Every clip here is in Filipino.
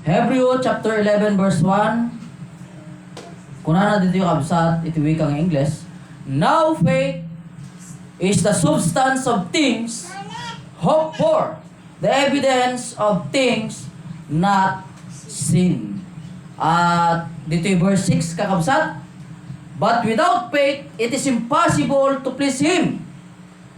Hebreo chapter 11 verse 1. Kuna na dito yung absat, ito wikang English. Now faith is the substance of things hoped for, the evidence of things not seen. At dito yung verse 6 kakabsat. But without faith, it is impossible to please Him.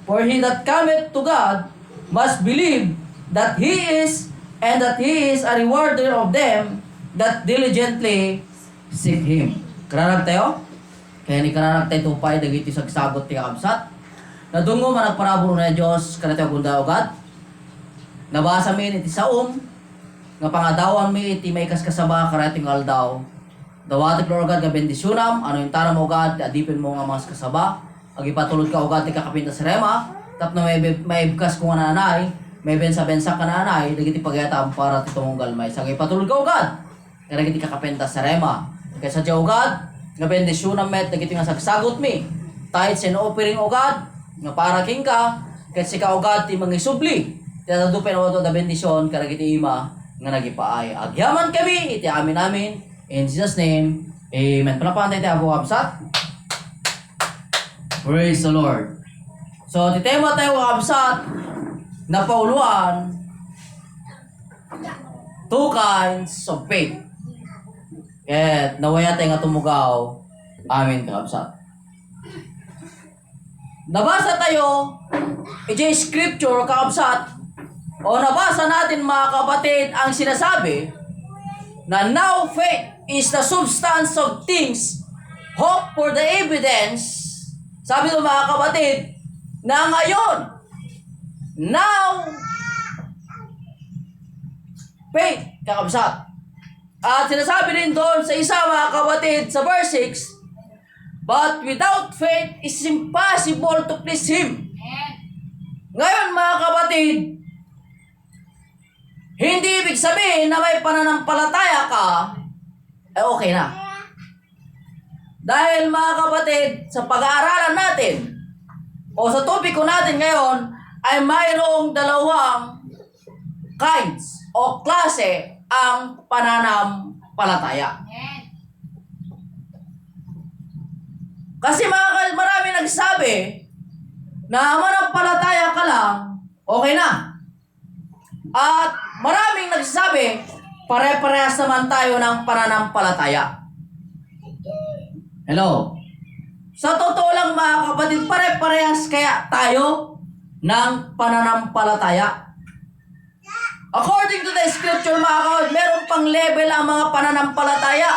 For he that cometh to God must believe that He is, and that He is a rewarder of them that diligently seek Him. Kararag tayo? Kaya ni kararag tayo tupay, dagiti sagsabot ti kakabsat. Nadungo man nagparaburo na Diyos, kanatayo gunda o God. Nabasa min iti saom, nga pangadawan mi iti may kaskasaba karating aldaw. Dawatik Lord God nga bendisyonam, ano yung tara mo God, adipin mo nga mga kasaba. Ag ipatulod ka God, ti kakapinta sa rema, tapno may ibkas ko nga nanay, may bensa-bensa ka nanay, dagiti pagyatam para titong galmay. Ag ipatulod ka God, nga dagiti kakapinta sa rema. Kaya sa Diyo God, nga bendisyonam met, dagiti nga sagsagot mi. Tithes and offering o God, nga para king ka, kaya si ka o God, ti mangisubli. Kaya nadupin o ito na bendisyon, kaya dagiti ima, nga nagipaay. Agyaman kami, iti amin namin. In Jesus' name, amen. Palapantay tayo po kabsat. Praise the Lord. So, titema tayo kabsat na pauluan two kinds of faith. At nawaya tayo nga tumugaw. Amen kabsat. Nabasa tayo iti scripture kabsat o nabasa natin mga kapatid ang sinasabi na now faith is the substance of things, hope for the evidence. Sabi ng mga kapatid, na ngayon, now, faith, kakabsat. At sinasabi rin doon sa isa mga kapatid, sa verse 6, but without faith, it's impossible to please Him. Ngayon mga kapatid, hindi ibig sabihin na may pananampalataya ka, okay na. Dahil mga kapatid, sa pag-aaralan natin, o sa topiko natin ngayon, ay mayroong dalawang kinds o klase ang pananampalataya. Kasi marami nagsabi na manampalataya ka lang, okay na. At maraming nagsasabi, pare-parehas naman tayo ng pananampalataya. Hello? Sa totoo lang mga kapatid, pare-parehas kaya tayo ng pananampalataya. According to the scripture mga kapatid, meron pang level ang mga pananampalataya.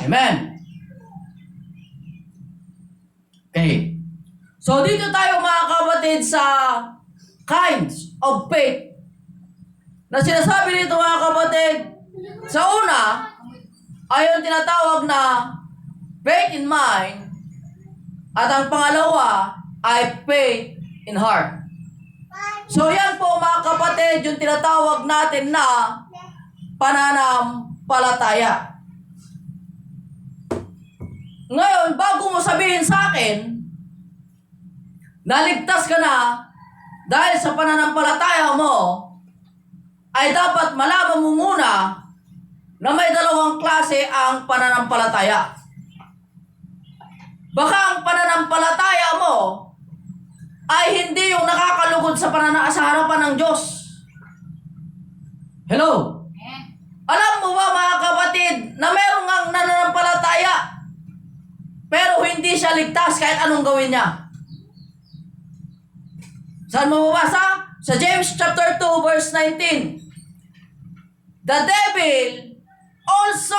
Amen. Okay. So dito tayo mga kapatid sa kinds of faith na sinasabi dito mga kapatid. Sa una, ay yung tinatawag na faith in mind, at ang pangalawa ay faith in heart. So yan po mga kapatid, yung tinatawag natin na pananampalataya. Ngayon, bago mo sabihin sa akin, naligtas ka na dahil sa pananampalataya mo, ay dapat malaman mo muna na may dalawang klase ang pananampalataya. Baka ang pananampalataya mo ay hindi yung nakakalugod sa harapan ng Diyos. Hello? Alam mo ba mga kapatid na meron ngang nananampalataya pero hindi siya ligtas kahit anong gawin niya? Saan mo mabasa? Sa James chapter 2 verse 19. The devil also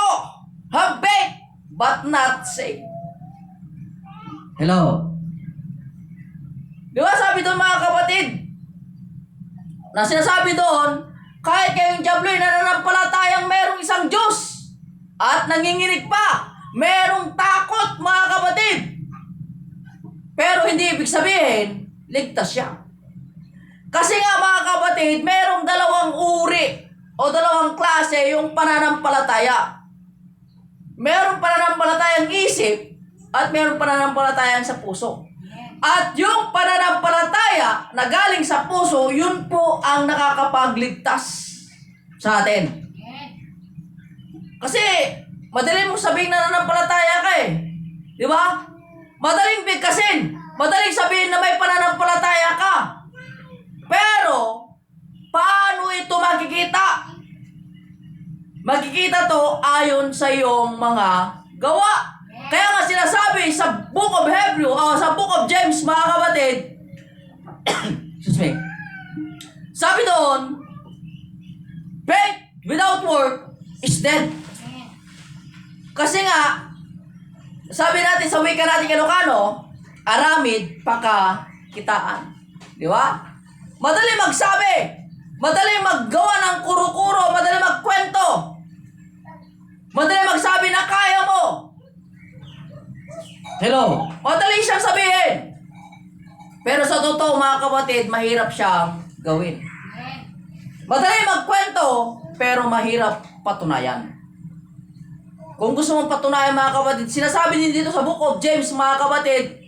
have faith but not saved. Hello? Di ba sabi doon mga kapatid? Na sinasabi doon, kahit kayong diablo ay nananampalatayang merong isang Diyos at nanginginig pa, merong takot mga kapatid. Pero hindi ibig sabihin, ligtas siya. Kasi nga mga kapatid, merong dalawang uri o dalawang klase yung pananampalataya. Merong pananampalatayang isip at merong pananampalatayang sa puso. At yung pananampalataya na galing sa puso, yun po ang nakakapagligtas sa atin. Kasi, madaling mong sabihin na nananampalataya ka eh. Di ba? Madaling bigkasin. Madaling sabihin na may pananampalataya ka. Pero, paano ito makikita? Makikita to ayon sa iyong mga gawa. Kaya nga sinasabi sa Book of Hebrew, sa Book of James, mga kapatid, excuse me, sabi doon, faith without work is dead. Kasi nga, sabi natin sa wika natin Ilocano, aramid pakakitaan. Di ba? Madali magsabi, madali maggawa ng kuro-kuro, madali magkwento, madali magsabi na kaya mo. Hello? Madali siyang sabihin. Pero sa totoo mga kapatid, mahirap siyang gawin. Madali magkwento, pero mahirap patunayan. Kung gusto mong patunayan mga kapatid, sinasabi din dito sa Book of James mga kapatid,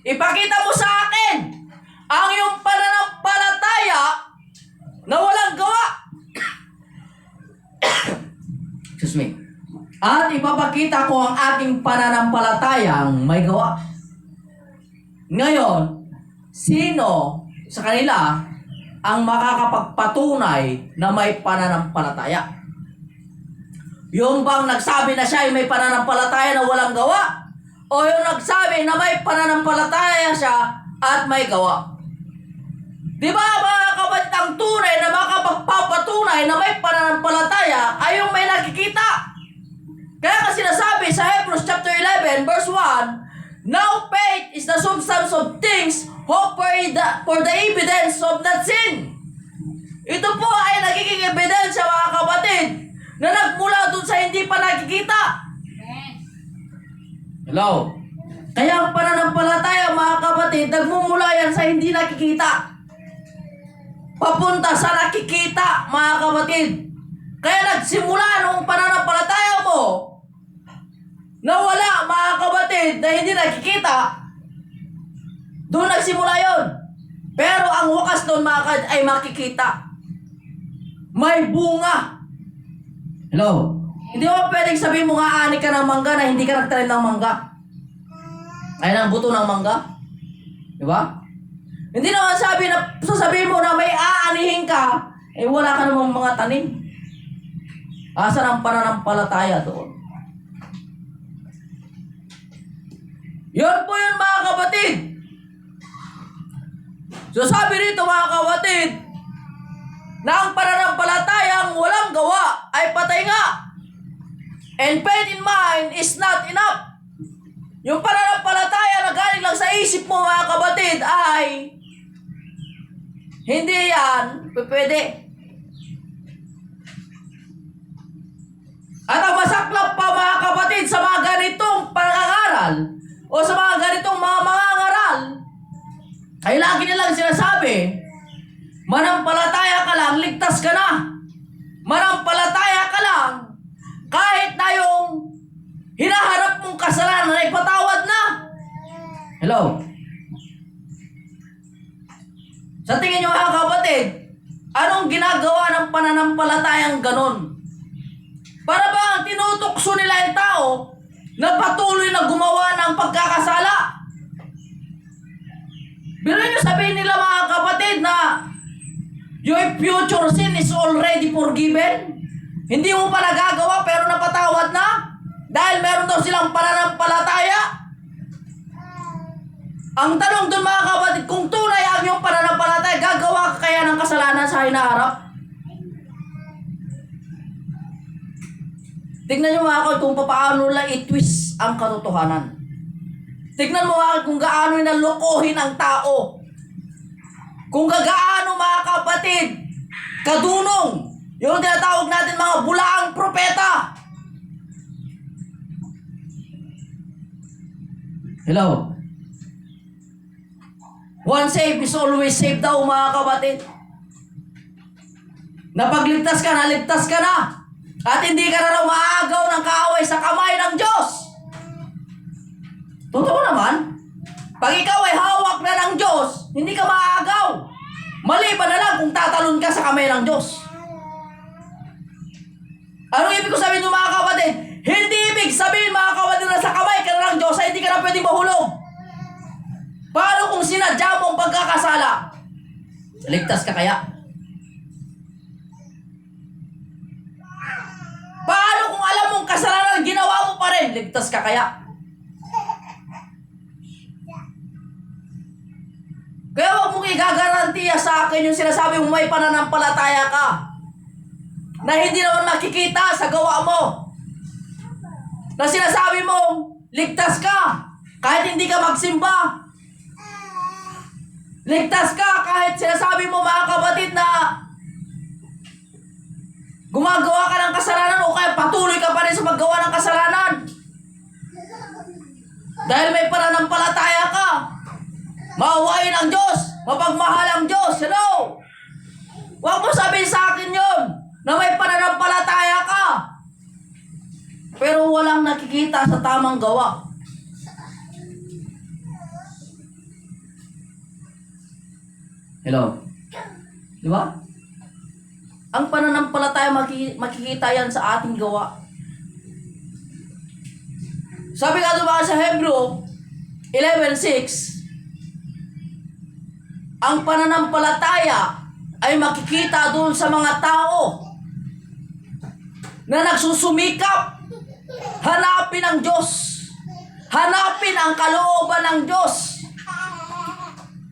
ipakita mo sa akin ang iyong pananampalataya na walang gawa. Excuse me. At ipapakita ko ang aking pananampalatayang may gawa. Ngayon, sino sa kanila ang makakapagpatunay na may pananampalataya? Yung bang nagsabi na siya ay may pananampalataya na walang gawa? O yung nagsabi na may pananampalataya siya at may gawa? Di ba mga kapatid, ang tunay na makapagpapatunay na may pananampalataya ay yung may nakikita? Kaya nga sinasabi sa Hebrews chapter 11 verse 1, now faith is the substance of things, hope for the evidence of not seen. Ito po ay nagiging ebidensya mga kapatid na nagmula dun sa hindi pa nakikita. Hello? Kaya ang pananampalataya mga kapatid, nagmumula yan sa hindi nakikita, papunta sa nakikita mga kapatid. Kaya nagsimula nung pananampalataya mo na wala mga kapatid na hindi nakikita, doon nagsimula yon. Pero ang wakas doon mga kapatid ay makikita. May bunga. Hello? Hindi mo pwedeng sabihin mo nga ani ka ng mangga na hindi ka nagtanim ng mangga. Ay ng buto ng mangga. Di ba? Hindi naman sasabihin mo na may aanihin ka, eh wala ka namang mga tanim. Asan ang pananampalataya doon? Yun po yun mga kapatid. So sabi rito mga kapatid, na ang pananampalatayang walang gawa ay patay nga. And faith in mind is not enough. Yung pananampalataya na galing lang sa isip mo mga kapatid ay hindi yan pwede. At ang masaklap pa mga kapatid sa mga ganitong pangangaral o sa mga ganitong mga mangangaral ay lagi nilang sinasabi, manampalataya ka lang, ligtas ka na. Manampalataya ka lang, kahit na yung hinaharap mong kasalanan ay patawad na. Hello? Sa tingin nyo mga kapatid, anong ginagawa ng pananampalatayang ganon? Para ba tinutukso nila yung tao na patuloy na gumawa ng pagkakasala? Pero nyo sabihin nila mga kapatid na your future sin is already forgiven. Hindi mo pa nagagawa pero napatawad na dahil meron daw silang pananampalataya. Ang tanong doon mga kapatid, kung tunay ang iyong pananampalataya, gagawa ka kaya ng kasalanan sa hinaharap? Tignan nyo mga kapatid kung paano nila i-twist ang katotohanan. Tignan mo mga kapatid kung gaano inalokohin ang tao. Kung gaano mga kapatid, kadunong, yung tinatawag natin mga bulaang propeta. Hello? One saved is always saved daw mga kapatid. Napagligtas ka, naligtas ka na. At hindi ka na raw maagaw ng kaaway sa kamay ng Diyos. Totoo naman. Pag ikaw ay hawak na ng Diyos, hindi ka maagaw. Maliban na lang kung tatalon ka sa kamay ng Diyos. Anong ibig ko sabihin ng mga kapatid? Hindi ibig sabihin mga kapatid na sa kamay ka na ng Diyos ay hindi ka na pwedeng mahulog. Paano kung sinadya mo ang pagkakasala? Ligtas ka kaya? Paano kung alam mong kasalanan ginawa mo pa rin? Ligtas ka kaya? Kaya huwag mong igagarantiya sa akin yung sinasabi mong may pananampalataya ka na hindi naman makikita sa gawa mo. Na sinasabi mong ligtas ka kahit hindi ka magsimba. Ligtas ka kahit sinasabi mo mga kapatid na gumagawa ka ng kasalanan o kaya patuloy ka pa rin sa paggawa ng kasalanan. Dahil may pananampalataya ka. Maawain ang Diyos. Mapagmahal ang Diyos. Hello? Huwag mo sabihin sa akin yun na may pananampalataya ka. Pero walang nakikita sa tamang gawa. Hello? Di ba? Ang pananampalataya makikita yan sa ating gawa. Sabi nga doon sa Hebrew 11:6, ang pananampalataya ay makikita doon sa mga tao na nagsusumikap hanapin ang Diyos. Hanapin ang kalooban ng Diyos.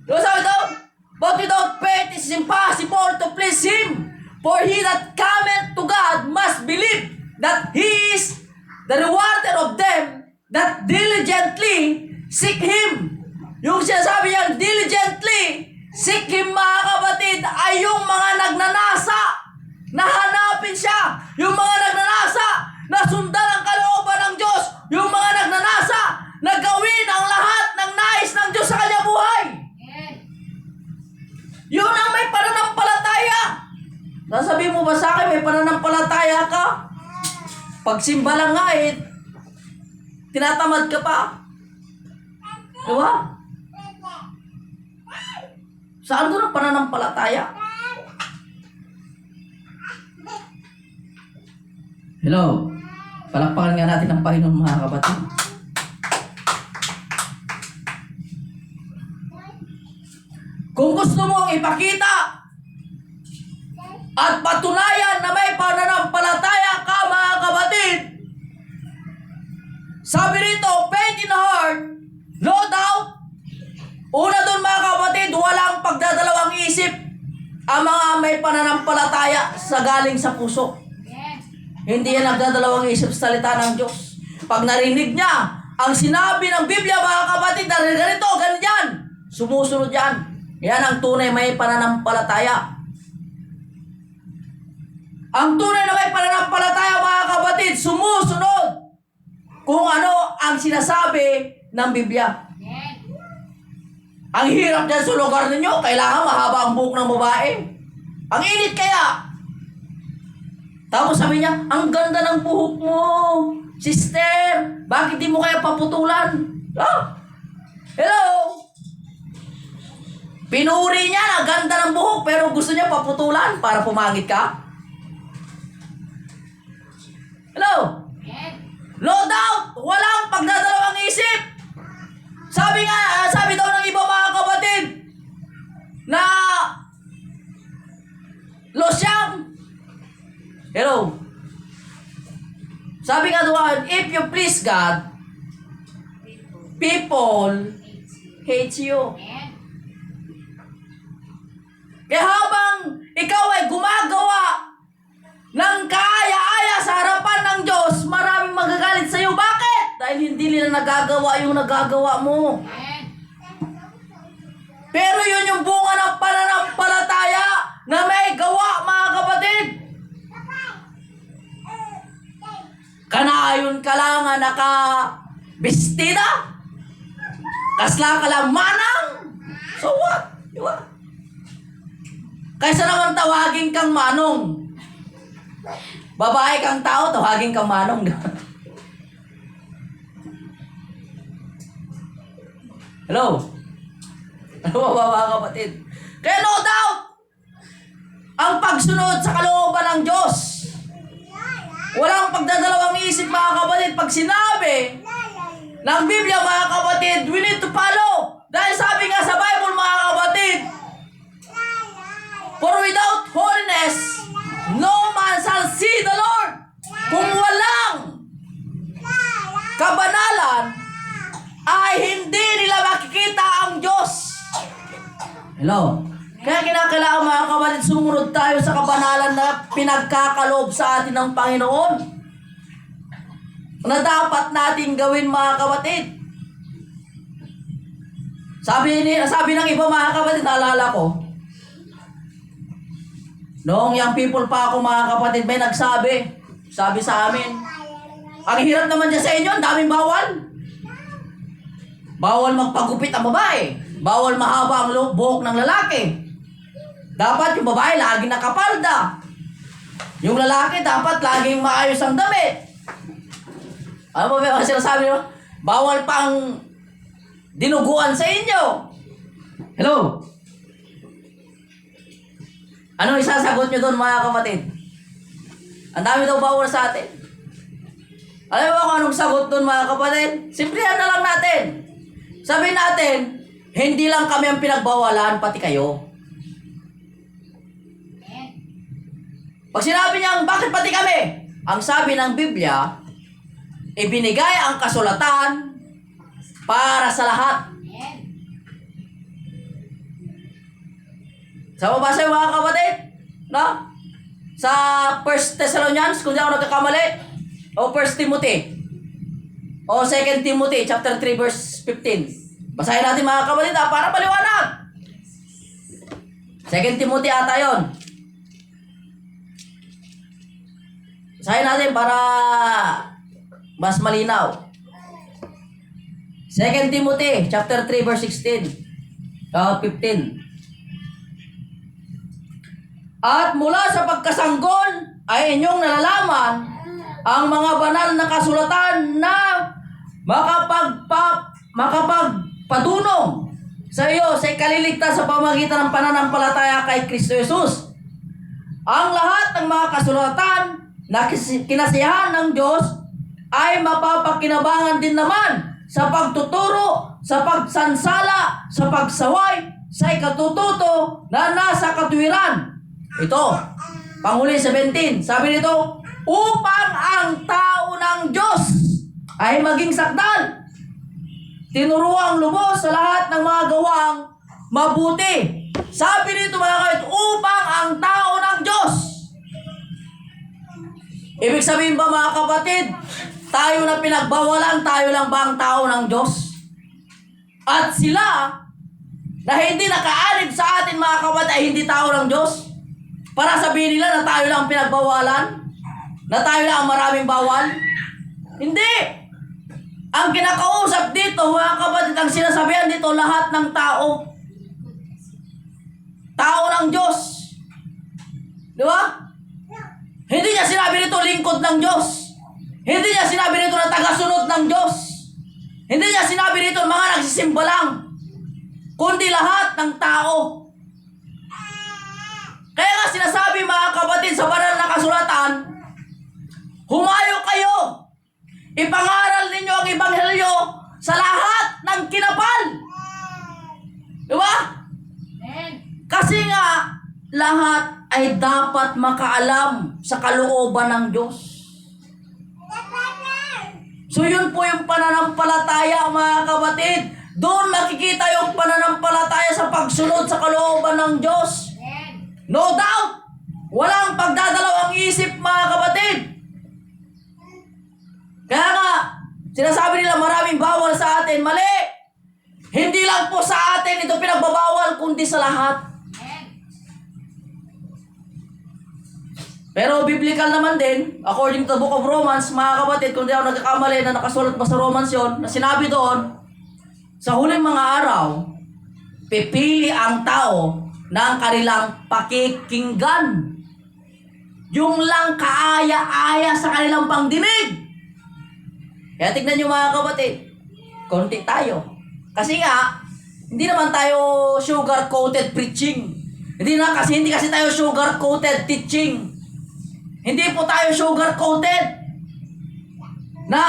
Diba sabi doon? But without faith it is impossible to please Him. For he that cometh to God must believe that He is the rewarder of them that diligently seek Him. Yung sinasabi niyang diligently seek Him mga kapatid ay yung mga nagnanasa na hanapin siya. Yung mga nagnanasa na sundan ang kalooban ng Diyos. Yung mga nagnanasa na gawin ang lahat ng nais ng Diyos sa kanyang buhay. Yun ang may pananampalataya. Nasabi mo ba sa akin may pananampalataya ka? Pagsimba lang nga tinatamad ka pa. Diba? Saan doon ang pananampalataya? Hello? Palakpakan nga natin ang Panginoon mga kapatid. Kung gusto mong ipakita at patunayan na may pananampalataya ka mga kapatid, sabi rito, faith in heart, no doubt. Una doon mga kapatid, walang pagdadalawang isip ang mga may pananampalataya sa galing sa puso. Hindi yan nagdadalawang isip sa salita ng Diyos. Pag narinig niya ang sinabi ng Biblia mga kapatid, na ganito, ganyan, sumusunod yan. Yan ang tunay may pananampalataya. Ang tunay na may pananampalataya mga kapatid, sumusunod kung ano ang sinasabi ng Biblia. Ang hirap dyan sa lugar ninyo, kailangan mahaba ang buhok ng babae. Ang init kaya. Tapos sabi niya, ang ganda ng buhok mo, sister. Bakit di mo kaya paputulan? Ah? Hello? Pinuri niya na ganda ng buhok pero gusto niya paputulan para pumangit ka? Hello? No doubt, walang pagdadalawang isip. Sabi daw ng iba mga kapatid na losyang. Hello? Sabi nga doon, if you please God, people hate you. Kaya habang ikaw ay gumagawa ng kaaya-aya sa harapan ng Diyos, maraming magagalit sa iyo. Bakit? Dahil hindi nila nagagawa yung nagagawa mo. Pero yun yung bunga ng pananampalataya na may gawa mga kapatid. Kanayon ka lang nga naka-bestida. Kasla ka lang manang. So what? Diba? Kaysa naman tawagin kang manong. Babae kang tao, tawagin kang manong. Hello? Ano ba mga kapatid? Kaya no doubt, ang pagsunod sa kalooban ng Diyos Walang pagdadalawang isip mga kapatid. Pag sinabi ng Biblia mga kapatid, we need to follow. Dahil sabi nga sa Bible mga kapatid, for without holiness, no man shall see the Lord. Kung walang kabanalan, ay hindi nila makikita ang Diyos. Hello? Kaya kinakailangan mga kapatid, sumunod tayo sa kabanalan na pinagkakaloob sa atin ng Panginoon. Na dapat natin gawin mga kapatid. Sabi ng iba mga kapatid, naalala ko, noong young people pa ako mga kapatid, may sabi sa amin, ang hirap naman dyan sa inyo, ang daming bawal. Bawal magpagupit ang babae. Bawal mahaba ang buhok ng lalaki. Dapat yung babae laging nakapalda. Yung lalaki dapat laging maayos ang damit. Ano ba yung sinasabi nyo? Bawal pang dinuguan sa inyo. Hello? Ano isasagot nyo doon mga kapatid? Ang dami daw bawal sa atin. Alam mo kung anong sagot doon mga kapatid? Simplihan na lang natin. Sabihin natin, hindi lang kami ang pinagbawalan, pati kayo. Pag sinabi niyang, bakit pati kami? Ang sabi ng Biblia, ibinigay ang kasulatan para sa lahat. Sa mabasa yung mga kapatid, no? Sa 1 Thessalonians, kung di ako nagkakamali, o 1 Timothy, o 2 Timothy, chapter 3, verse 15. Basahin natin mga kapatid para paliwanag. 2 Timothy ata yun. Basahin natin para mas malinaw. 2 Timothy, chapter 3, verse 16. 15. At mula sa pagkasanggol ay inyong nalalaman ang mga banal na kasulatan na makapagpatunong sa iyo sa ikaliligtas sa pamagitan ng pananampalataya kay Kristo Jesus. Ang lahat ng mga kasulatan na kinasiyahan ng Diyos ay mapapakinabangan din naman sa pagtuturo, sa pagsansala, sa pagsaway, sa ikatututo na nasa katuwiran. Ito, Panghuli 17, sabi nito, upang ang tao ng Diyos ay maging sakdal, tinuruang lubos sa lahat ng mga gawang mabuti. Sabi nito mga kapatid, upang ang tao ng Diyos. Ibig sabihin ba mga kapatid, tayo na pinagbawalan, tayo lang ba ang tao ng Diyos? At sila na hindi nakaanib sa atin mga kapatid ay hindi tao ng Diyos? Para sabihin nila na tayo lang pinagbawalan? Na tayo lang ang maraming bawal? Hindi! Ang kinakausap dito, mga kapatid, ang sinasabihan dito, lahat ng tao. Tao ng Diyos. Di ba? Hindi niya sinabi nito lingkod ng Diyos. Hindi niya sinabi nito na tagasunod ng Diyos. Hindi niya sinabi nito mga nagsisimba lang. Kundi lahat ng tao. Kaya nga sinasabi mga kapatid sa banal na kasulatan, humayo kayo, ipangaral ninyo ang ebanghelyo sa lahat ng kinapal. Diba? Kasi nga, lahat ay dapat makaalam sa kalooban ng Diyos. So yun po yung pananampalataya mga kapatid. Doon makikita yung pananampalataya sa pagsunod sa kalooban ng Diyos. No doubt, walang pagdadalawang isip mga kapatid. Kaya nga, sinasabi nila maraming bawal sa atin. Mali! Hindi lang po sa atin ito pinagbabawal, kundi sa lahat. Pero biblical naman din, according to the book of Romans, mga kapatid, kung di ako nagkakamali na nakasulat pa sa Romans yon, na sinabi doon, sa huling mga araw, pipili ang tao ng kanilang pakikinggan. Yung lang kaaya-aya sa kanilang pangdinig. Kaya tignan nyo mga kapatid, konti tayo. Kasi nga, hindi naman tayo sugar-coated preaching. Hindi kasi tayo sugar-coated teaching. Hindi po tayo sugar-coated. Na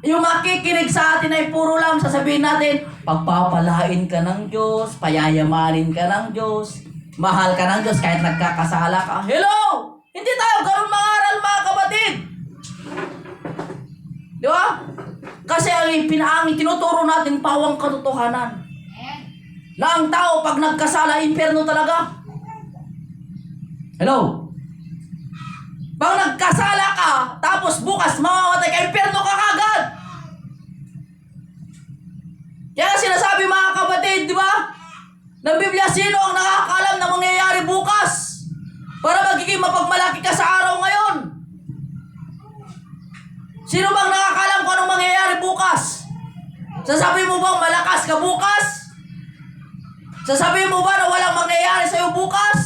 yung makikinig sa atin ay puro lang sasabihin natin, pagpapalain ka ng Diyos, payayamanin ka ng Diyos, mahal ka ng Diyos kahit nagkakasala ka. Hello! Hindi tayo ganun mangaral, mga kapatid. Di ba? Kasi ang tinuturo natin pawang katotohanan. Na ang tao pag nagkasala, impyerno talaga. Hello? Pag nagkasala ka, tapos bukas mamamatay ka, impyerno ka kagad. Kaya sinasabi mga kapatid, di ba? Ng Biblia, sino ang nakakaalam na mangyayari bukas? Para magiging mapagmalaki ka sa araw ngayon. Sino bang nakakaalam kung anong mangyayari bukas? Sasabi mo bang malakas ka bukas? Sasabihin mo ba na walang mangyayari sa'yo bukas?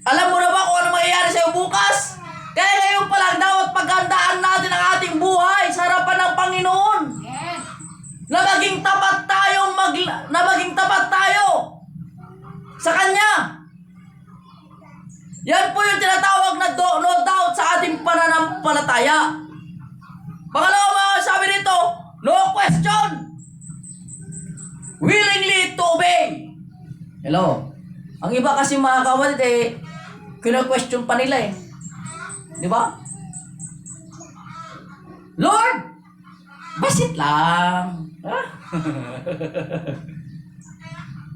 Alam mo na ba kung ano mangyayari sa'yo bukas? Kaya ngayon pa lang dapat paghandaan natin ang ating buhay sa harapan ng Panginoon. Na maging tapat tayo sa Kanya. Yan po yung tinatawag na no doubt sa ating pananampalataya. Pangalawa mga sabi nito, no question. Willingly to obey. Hello? Ang iba kasi mga kapatid kino-question pa nila Di ba? Lord, basit lang.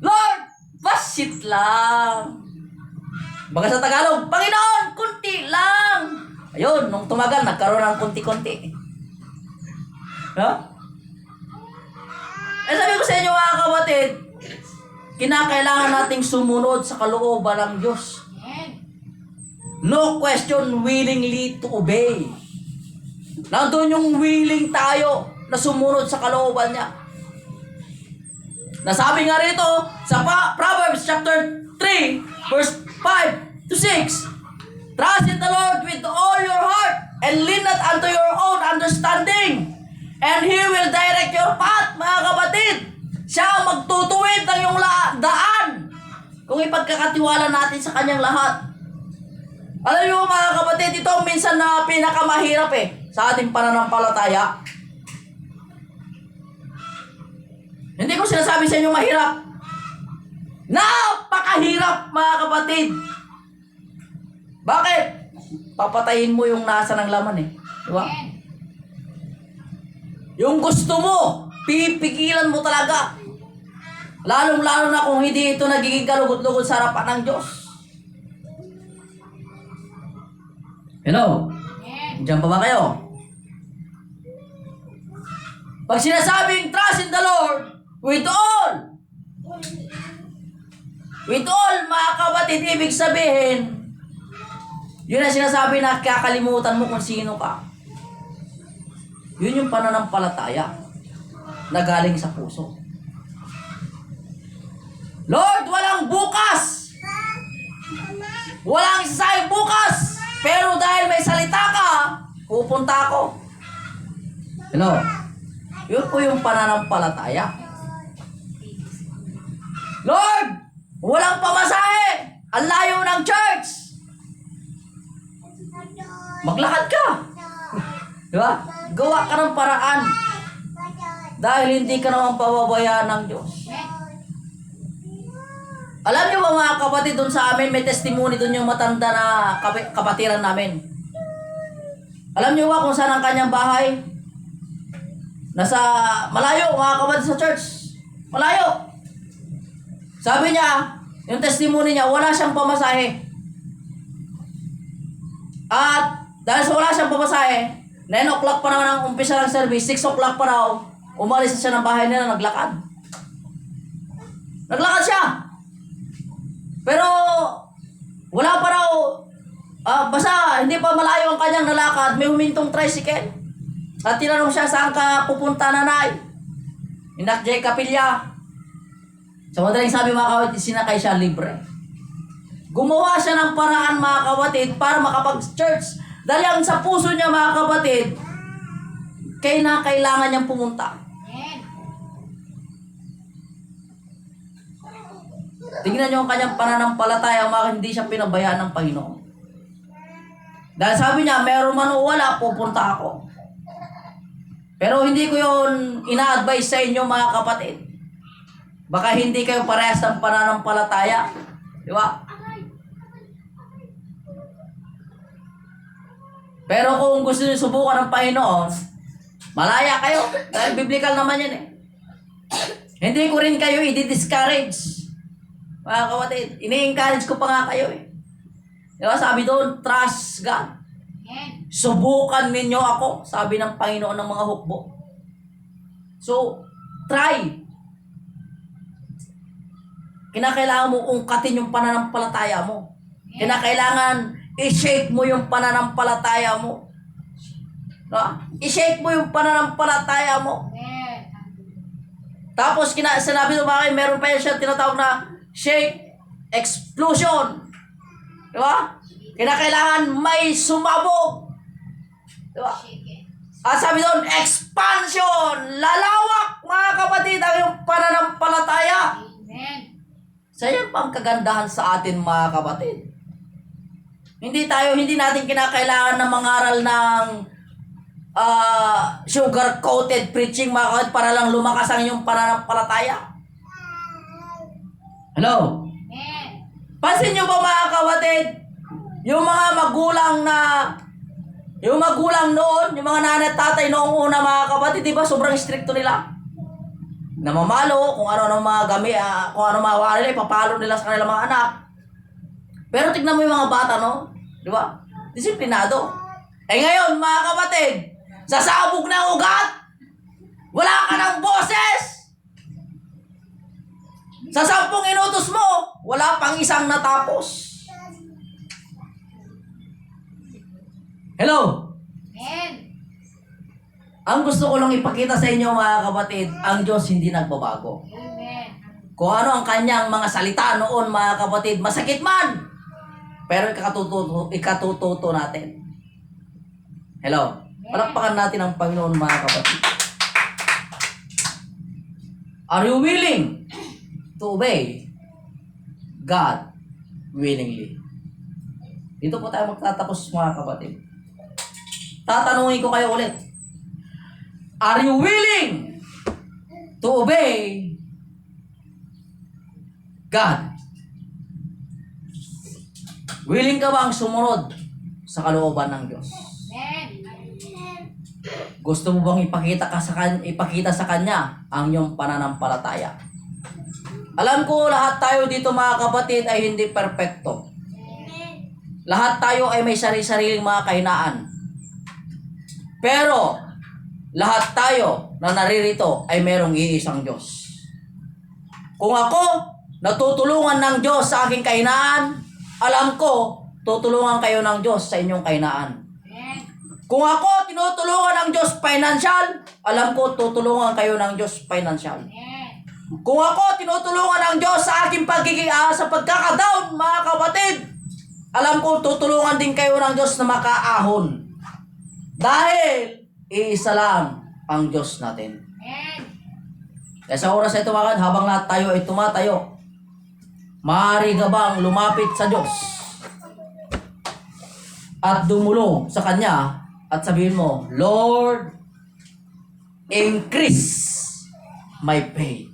Lord, basit lang. Baga sa Tagalog, Panginoon, kunti lang. Ayun, nung tumagal, nagkaroon ng kunti-kunti. Sabi ko sa inyo mga kapatid, kinakailangan nating sumunod sa kalooban ng Diyos. No question, willingly to obey. Nandun yung willing tayo na sumunod sa kalooban niya. Nasabi nga rito sa Proverbs chapter 3, verse 5 to 6, trust in the Lord with all your heart and lean not unto your own understanding, and He will direct your path, mga kapatid. Siya ang magtutuwid ng iyong daan kung ipagkakatiwala natin sa Kanyang lahat. Alam niyo mga kapatid, ito minsan na pinakamahirap sa ating pananampalataya. Hindi ko sinasabi sa inyo mahirap. Napakahirap mga kapatid. Bakit? Papatayin mo yung nasa ng laman Di ba? Yung gusto mo, pipigilan mo talaga. Lalong-lalo na kung hindi ito nagiging kalugod-lugod sa harapan ng Diyos. Hello? Diyan pa ba kayo? Pag sinasabing trust in the Lord with all, mga kapatid, ibig sabihin, yun ang sinasabi na kakalimutan mo kung sino ka. Yun yung pananampalataya na galing sa puso. Lord, walang bukas. Walang isasayang bukas. Pero dahil may salita ka, pupunta ako. Hello? Yun po yung pananampalataya. Lord, walang pamasahe. Ang layo ng church. Maglakad ka. Di ba? Gawa ka ng paraan. Dahil hindi ka naman pababayaan ng Diyos. Alam niyo ba mga kapatid, doon sa amin may testimony doon yung matanda na kapatiran namin. Alam niyo ba kung saan ang kanyang bahay? Nasa malayo mga kapatid sa church. Malayo. Sabi niya, yung testimony niya, wala siyang pamasahe. At dahil sa wala siyang pamasahe, 9 o'clock pa naman ang umpisa ng service, 6 o'clock pa raw, umalis siya ng bahay nila, naglakad. Naglakad siya. Pero wala pa raw, basta hindi pa malayo ang kanyang nalakad, may humintong tricycle. At tinanong siya, saan ka pupunta, nanay? Inakjay Kapilya. Sa madaling sabi mga kapatid, sinakay siya libre. Gumawa siya ng paraan mga kapatid para makapag-church. Dahil ang sa puso niya mga kapatid, kailangan niyang pumunta. Tingnan niyo ang kanyang pananampalataya, hindi siya pinabayaan ng Panginoon. Dahil sabi niya, meron man o wala, pupunta ako. Pero hindi ko yun ina-advise sa inyo mga kapatid. Baka hindi kayo parehas ng pananampalataya. Di ba? Pero kung gusto niyo subukan ng Panginoon, malaya kayo. Dahil biblical naman yan eh. Hindi ko rin kayo i-discourage. Mga kapatid, ini-encourage ko pa nga kayo eh. Diba? Sabi doon, trust God. Subukan ninyo ako, sabi ng Panginoon ng mga hukbo. So, try. Kinakailangan mo ungkatin yung pananampalataya mo. Kinakailangan i-shake mo yung pananampalataya mo. Diba? I-shake mo yung pananampalataya mo. Tapos sinabi ng mga meron pa yan siya tinatawag na shake explosion. Di ba? Kinakailangan may sumabog. Di ba? At sabi doon, expansion, lalawak mga kapatid ang yung pananampalataya. Amen. Sa yan pang kagandahan sa atin mga kapatid. Hindi natin kinakailangan na mangaral ng sugar-coated preaching mga kapatid para lang lumakas ang inyong pananampalataya. Hello? Amen. Pansin nyo ba mga kapatid? Yung mga magulang noon, yung mga nanay at tatay noong una mga kapatid, di ba sobrang stricto nila? Namamalo, kung ano mga kung ano mga nila, ipapalo nila sa kanilang mga anak. Pero tignan mo yung mga bata, no? Di ba? Disiplinado. Ngayon, mga kapatid, sasabog ng ugat, wala ka ng boses. Sa 10 inutos mo, wala pang isang natapos. Hello? Amen. Ang gusto ko lang ipakita sa inyo mga kapatid, ang Diyos hindi nagbabago. Amen. Kung ano ang kanyang mga salita noon mga kapatid, masakit man. Pero ikatututo natin. Hello? Palakpakan natin ang Panginoon mga kapatid. Are you willing to obey God willingly? Dito po tayo magtatapos mga kapatid. Tatanungin ko kayo ulit. Are you willing to obey God? Willing ka bang sumunod sa kalooban ng Diyos? Amen. Gusto mo bang ipakita sa Kanya ang iyong pananampalataya? Alam ko lahat tayo dito mga kapatid ay hindi perpekto. Lahat tayo ay may sarili-sariling mga kahinaan. Pero lahat tayo na naririto ay merong iisang Diyos. Kung ako natutulungan ng Diyos sa aking kahinaan, alam ko tutulungan kayo ng Diyos sa inyong kahinaan. Kung ako tinutulungan ng Diyos financial, alam ko tutulungan kayo ng Diyos financial. Kung ako tinutulungan ng Diyos sa aking sa pagkakadown, mga kapatid, alam ko tutulungan din kayo ng Diyos na makaahon. Dahil iisa lang ang Diyos natin. Kaya sa oras na ito mga kapatid, habang lahat tayo ay tumatayo, maaari ka bang lumapit sa Diyos at dumulong sa Kanya at sabihin mo, Lord, increase my faith.